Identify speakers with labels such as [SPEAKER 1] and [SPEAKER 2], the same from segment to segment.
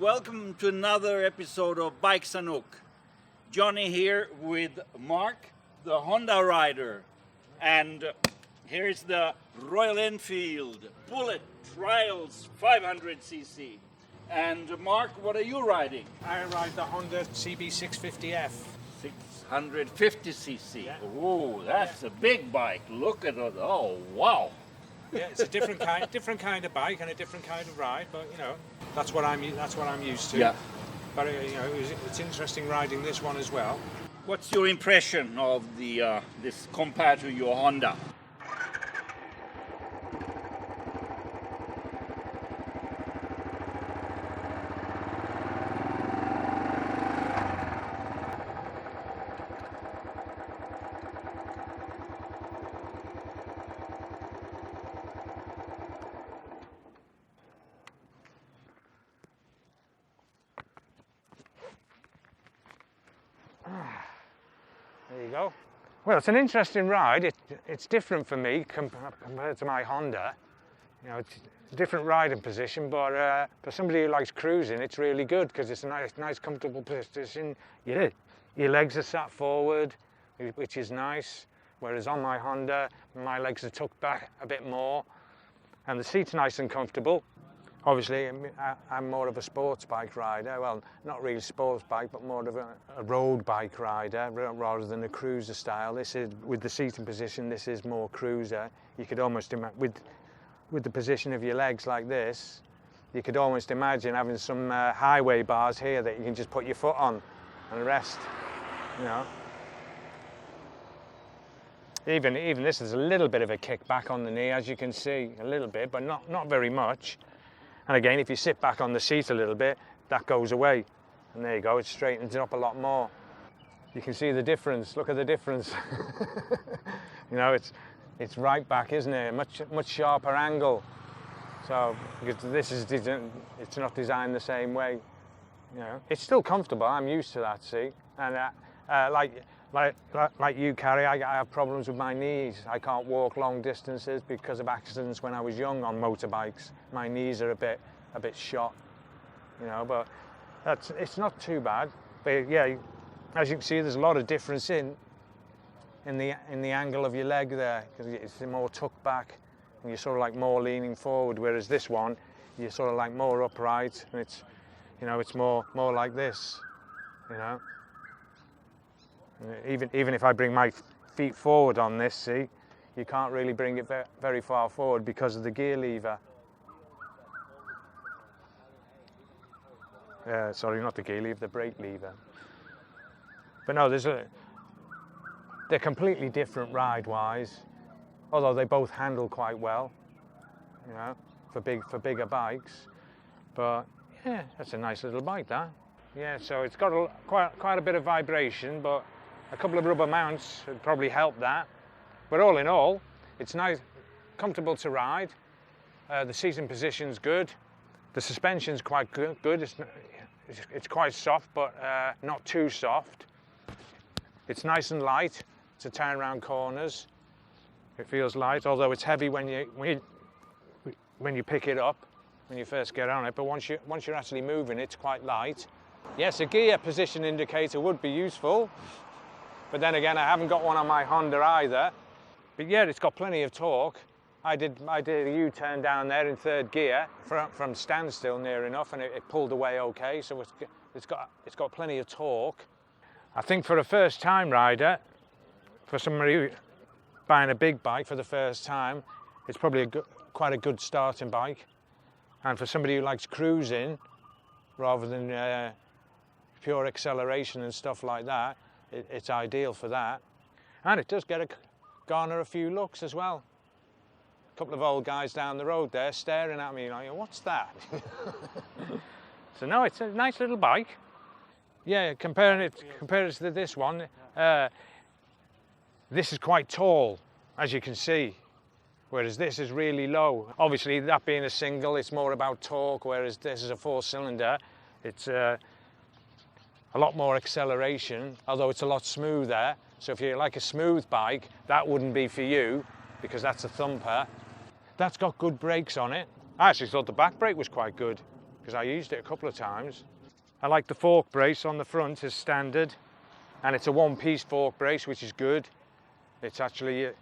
[SPEAKER 1] Welcome to another episode of Bike Sanook. Johnny here with Mark, the Honda rider, and here is the Royal Enfield Bullet Trials 500cc. And Mark, what are you riding?
[SPEAKER 2] I ride the Honda CB650F.
[SPEAKER 1] 650cc.
[SPEAKER 2] Yeah.
[SPEAKER 1] Oh, that's a big bike. Look at it. Oh, wow.
[SPEAKER 2] Yeah, it's a different kind of bike and a different kind of ride, but you know, that's what I'm used to.
[SPEAKER 1] Yeah.
[SPEAKER 2] But it's interesting riding this one as well.
[SPEAKER 1] What's your impression of the this compared to your Honda?
[SPEAKER 2] There you go. Well, it's an interesting ride. It's different for me compared to my Honda. You know, it's a different riding position, but for somebody who likes cruising, it's really good because it's a nice, comfortable position. Yeah, your legs are sat forward, which is nice. Whereas on my Honda, my legs are tucked back a bit more, and the seat's nice and comfortable. Obviously, I'm more of a sports bike rider. Well, not really sports bike, but more of a road bike rider rather than a cruiser style. This is, with the seating position, this is more cruiser. You could almost imagine, with the position of your legs like this, you could almost imagine having some highway bars here that you can just put your foot on and rest, you know. Even this is a little bit of a kick back on the knee, as you can see, a little bit, but not very much. And again, if you sit back on the seat a little bit, that goes away. And there you go, it straightens it up a lot more. You can see the difference, look at the difference. You know, it's right back, isn't it? Much sharper angle. So, because this is, it's not designed the same way. You know, it's still comfortable, I'm used to that seat. And like you, Carrie, I have problems with my knees. I can't walk long distances because of accidents when I was young on motorbikes. My knees are a bit shot, you know, but it's not too bad. But yeah, as you can see, there's a lot of difference in the angle of your leg there, because it's more tucked back and you're sort of like more leaning forward, whereas this one, you're sort of like more upright, and it's, you know, it's more like this, you know. Even if I bring my feet forward on this, see, you can't really bring it very far forward because of the gear lever. Sorry, not the gear lever, the brake lever. But no, they're completely different ride-wise, although they both handle quite well, you know, for bigger bikes. But yeah, that's a nice little bike, that. Yeah, so it's got quite a bit of vibration, but a couple of rubber mounts would probably help that. But all in all, it's nice, comfortable to ride. The seating position's good. The suspension's quite good. It's quite soft, but not too soft. It's nice and light to turn around corners. It feels light, although it's heavy when you pick it up, when you first get on it. But once you're actually moving, it's quite light. Yes, a gear position indicator would be useful. But then again, I haven't got one on my Honda either. But yeah, it's got plenty of torque. I did a U-turn down there in third gear from standstill near enough, and it pulled away okay. So it's got plenty of torque. I think for a first-time rider, for somebody buying a big bike for the first time, it's probably quite a good starting bike. And for somebody who likes cruising rather than pure acceleration and stuff like that, it's ideal for that. And it does garner a few looks as well. A couple of old guys down the road there staring at me like, what's that? So no, it's a nice little bike. Yeah, compare it to this one. This is quite tall, as you can see, whereas this is really low. Obviously, that being a single, it's more about torque, whereas this is a four-cylinder. It's a lot more acceleration, although it's a lot smoother. So if you like a smooth bike, that wouldn't be for you, because that's a thumper. That's got good brakes on it. I actually thought the back brake was quite good. because I used it a couple of times. I like the fork brace on the front as standard, and it's a one-piece fork brace, which is good. It's actually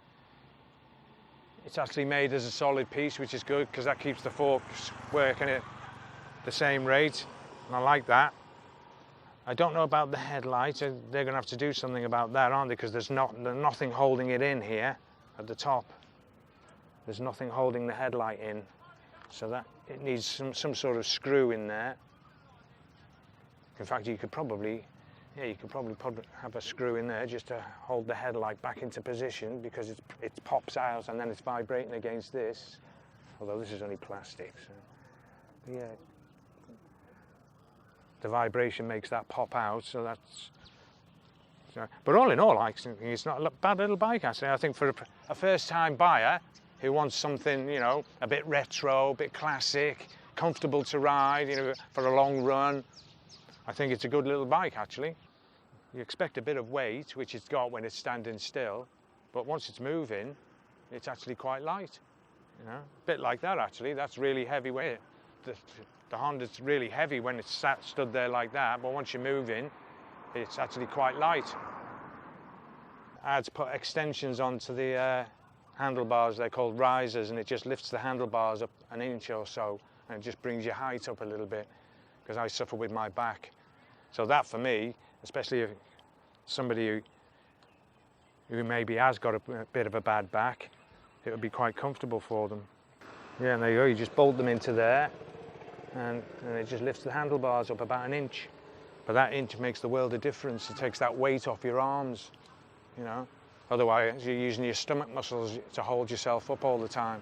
[SPEAKER 2] made as a solid piece, which is good because that keeps the forks working at the same rate, and I like that. I don't know about the headlights. They're going to have to do something about that, aren't they? Because there's nothing holding it in here at the top. There's nothing holding the headlight in, so that it needs some sort of screw in there. In fact, you could probably have a screw in there just to hold the headlight back into position, because it pops out and then it's vibrating against this. Although this is only plastic, so yeah. The vibration makes that pop out, so that's. But all in all, I think it's not a bad little bike actually. I think for a first-time buyer who wants something, you know, a bit retro, a bit classic, comfortable to ride, you know, for a long run, I think it's a good little bike actually. You expect a bit of weight, which it's got when it's standing still, but once it's moving, it's actually quite light. You know, a bit like that actually. That's really heavy weight. The Honda's really heavy when it's stood there like that, but once you're moving, it's actually quite light. I had to put extensions onto the handlebars. They're called risers, and it just lifts the handlebars up an inch or so, and it just brings your height up a little bit, because I suffer with my back. So that for me, especially if somebody who maybe has got a bit of a bad back, it would be quite comfortable for them. Yeah, and there you go, you just bolt them into there, and it just lifts the handlebars up about an inch. But that inch makes the world of difference. It takes that weight off your arms, you know. Otherwise, you're using your stomach muscles to hold yourself up all the time.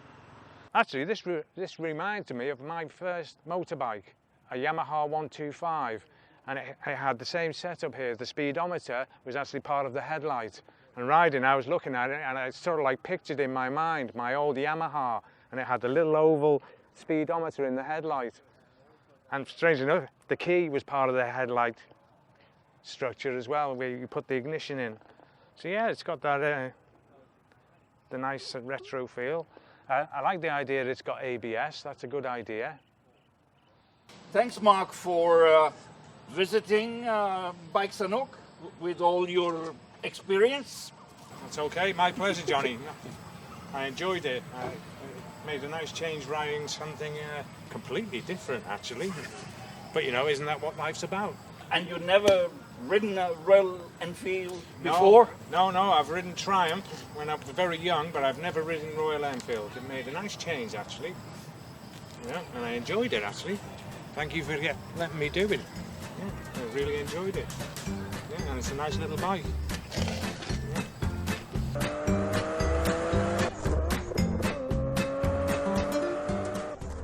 [SPEAKER 2] Actually, this reminds me of my first motorbike, a Yamaha 125, and it had the same setup here. The speedometer was actually part of the headlight. And riding, I was looking at it, and I sort of like pictured in my mind my old Yamaha, and it had the little oval speedometer in the headlight. And strangely enough, the key was part of the headlight structure as well, where you put the ignition in. So yeah, it's got that the nice retro feel. I like the idea that it's got ABS. That's a good idea.
[SPEAKER 1] Thanks, Mark, for visiting Bikes Anouk with all your experience.
[SPEAKER 2] That's okay. My pleasure, Johnny. I enjoyed it. Made a nice change riding something completely different, actually. But you know, isn't that what life's about?
[SPEAKER 1] And you've never ridden a Royal Enfield before?
[SPEAKER 2] No, I've ridden Triumph when I was very young, but I've never ridden Royal Enfield. It made a nice change, actually. Yeah, and I enjoyed it, actually. Thank you for letting me do it. Yeah, I really enjoyed it. Yeah, and it's a nice little bike.